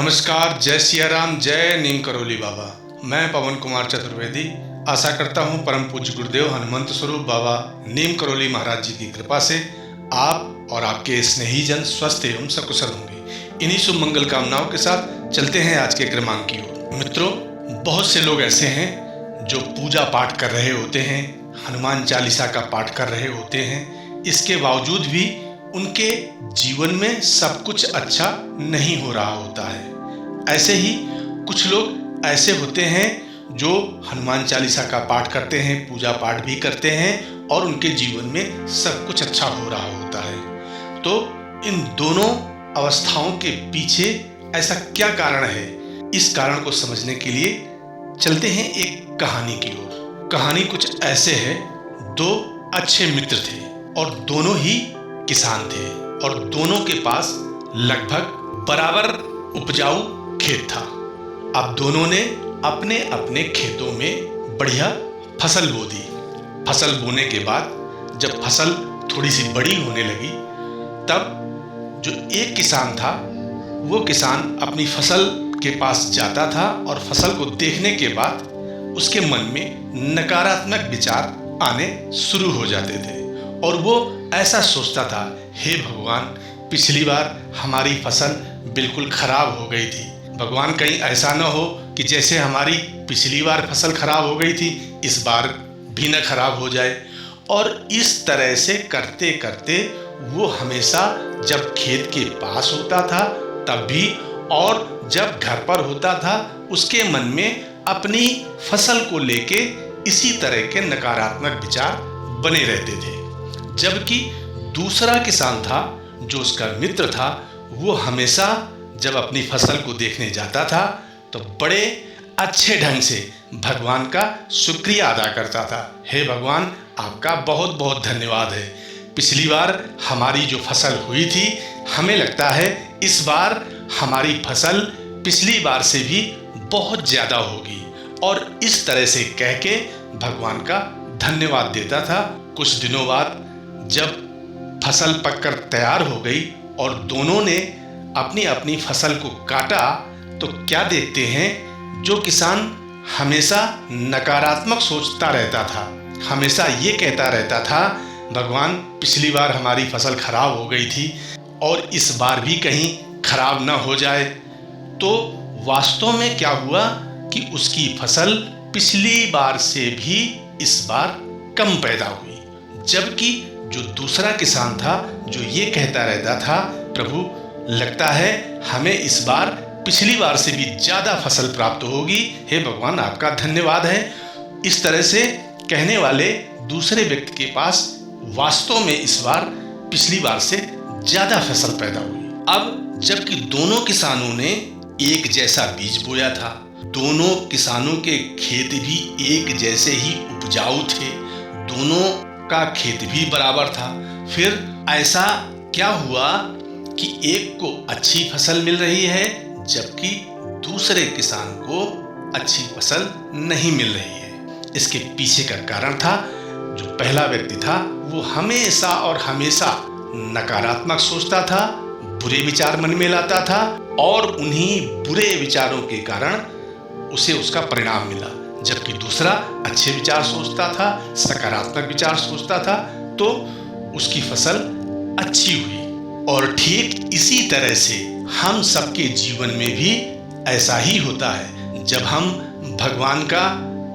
नमस्कार, जय सिया राम, जय नीम करौली बाबा। मैं पवन कुमार चतुर्वेदी आशा करता हूँ परम पूज्य गुरुदेव हनुमंत स्वरूप बाबा नीम करौली महाराज जी की कृपा से आप और आपके स्नेहीजन स्वस्थ एवं सकुशल होंगे। इन्हीं शुभ मंगल कामनाओं के साथ चलते हैं आज के क्रमांक की ओर। मित्रों, बहुत से लोग ऐसे हैं जो पूजा पाठ कर रहे होते हैं, हनुमान चालीसा का पाठ कर रहे होते हैं, इसके बावजूद भी उनके जीवन में सब कुछ अच्छा नहीं हो रहा होता है। ऐसे ही कुछ लोग ऐसे होते हैं जो हनुमान चालीसा का पाठ करते हैं, पूजा पाठ भी करते हैं और उनके जीवन में सब कुछ अच्छा हो रहा होता है। तो इन दोनों अवस्थाओं के पीछे ऐसा क्या कारण है, इस कारण को समझने के लिए चलते हैं एक कहानी की ओर। कहानी कुछ ऐसे है, दो अच्छे मित्र थे और दोनों ही किसान थे और दोनों के पास लगभग बराबर उपजाऊ खेत था। अब दोनों ने अपने अपने खेतों में बढ़िया फसल बो दी। फसल बोने के बाद जब फसल थोड़ी सी बड़ी होने लगी, तब जो एक किसान था वो किसान अपनी फसल के पास जाता था और फसल को देखने के बाद उसके मन में नकारात्मक विचार आने शुरू हो जाते थे और वो ऐसा सोचता था, हे भगवान, पिछली बार हमारी फसल बिल्कुल खराब हो गई थी। भगवान कहीं ऐसा न हो कि जैसे हमारी पिछली बार फसल खराब हो गई थी इस बार भी न खराब हो जाए। और इस तरह से करते करते वो हमेशा जब खेत के पास होता था तब भी और जब घर पर होता था उसके मन में अपनी फसल को लेके इसी तरह के नकारात्मक विचार बने रहते थे। जबकि दूसरा किसान था जो उसका मित्र था, वो हमेशा जब अपनी फसल को देखने जाता था तो बड़े अच्छे ढंग से भगवान का शुक्रिया अदा करता था। हे भगवान, आपका बहुत बहुत धन्यवाद है। पिछली बार हमारी जो फसल हुई थी, हमें लगता है इस बार हमारी फसल पिछली बार से भी बहुत ज़्यादा होगी। और इस तरह से कह के भगवान का धन्यवाद देता था। कुछ दिनों बाद जब फसल पककर तैयार हो गई और दोनों ने अपनी अपनी फसल को काटा, तो क्या देखते हैं, जो किसान हमेशा नकारात्मक सोचता रहता था, हमेशा ये कहता रहता था, भगवान पिछली बार हमारी फसल खराब हो गई थी और इस बार भी कहीं खराब ना हो जाए, तो वास्तव में क्या हुआ कि उसकी फसल पिछली बार से भी इस बार कम पैदा हुई। जबकि जो दूसरा किसान था जो ये कहता रहता था, प्रभु लगता है हमें इस बार पिछली बार से भी ज़्यादा फसल प्राप्त होगी, हे भगवान आपका धन्यवाद है। इस तरह से कहने वाले दूसरे व्यक्ति के पास वास्तव में इस बार पिछली बार से ज़्यादा फसल पैदा हुई। अब जबकि दोनों किसानों ने एक जैसा बीज बोया था, दोनों किसानों के खेत भी एक जैसे ही उपजाऊ थे, दोनों का खेत भी बराबर था, फिर ऐसा क्या हुआ कि एक को अच्छी फसल मिल रही है जबकि दूसरे किसान को अच्छी फसल नहीं मिल रही है? इसके पीछे का कारण था, जो पहला व्यक्ति था वो हमेशा और हमेशा नकारात्मक सोचता था, बुरे विचार मन में लाता था और उन्हीं बुरे विचारों के कारण उसे उसका परिणाम मिला। जबकि दूसरा अच्छे विचार सोचता था, सकारात्मक विचार सोचता था, तो उसकी फसल अच्छी हुई। और ठीक इसी तरह से हम सबके जीवन में भी ऐसा ही होता है। जब हम भगवान का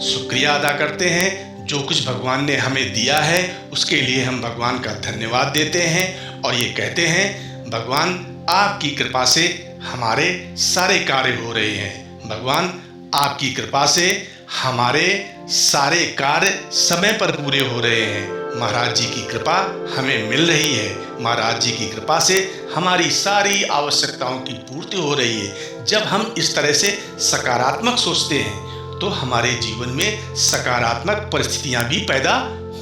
शुक्रिया अदा करते हैं, जो कुछ भगवान ने हमें दिया है उसके लिए हम भगवान का धन्यवाद देते हैं और ये कहते हैं, भगवान आपकी कृपा से हमारे सारे कार्य हो रहे हैं, भगवान आपकी कृपा से हमारे सारे कार्य समय पर पूरे हो रहे हैं, महाराज जी की कृपा हमें मिल रही है, महाराज जी की कृपा से हमारी सारी आवश्यकताओं की पूर्ति हो रही है। जब हम इस तरह से सकारात्मक सोचते हैं तो हमारे जीवन में सकारात्मक परिस्थितियां भी पैदा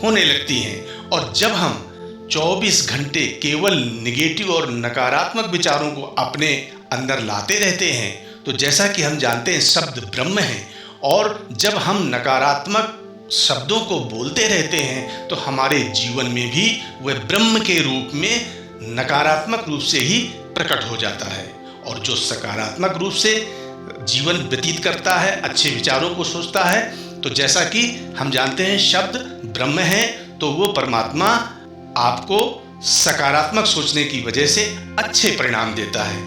होने लगती हैं। और जब हम 24 घंटे केवल निगेटिव और नकारात्मक विचारों को अपने अंदर लाते रहते हैं, तो जैसा कि हम जानते हैं शब्द ब्रह्म है, और जब हम नकारात्मक शब्दों को बोलते रहते हैं तो हमारे जीवन में भी वह ब्रह्म के रूप में नकारात्मक रूप से ही प्रकट हो जाता है। और जो सकारात्मक रूप से जीवन व्यतीत करता है, अच्छे विचारों को सोचता है, तो जैसा कि हम जानते हैं शब्द ब्रह्म है, तो वो परमात्मा आपको सकारात्मक सोचने की वजह से अच्छे परिणाम देता है।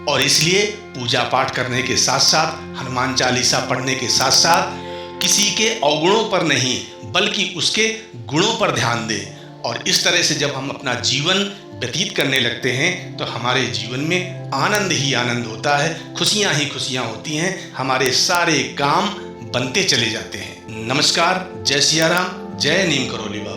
और इसलिए पूजा पाठ करने के साथ साथ, हनुमान चालीसा पढ़ने के साथ साथ किसी के अवगुणों पर नहीं बल्कि उसके गुणों पर ध्यान दें। और इस तरह से जब हम अपना जीवन व्यतीत करने लगते हैं तो हमारे जीवन में आनंद ही आनंद होता है, खुशियां ही खुशियां होती हैं, हमारे सारे काम बनते चले जाते हैं। नमस्कार, जय सिया राम, जय नीम करोली बाबा।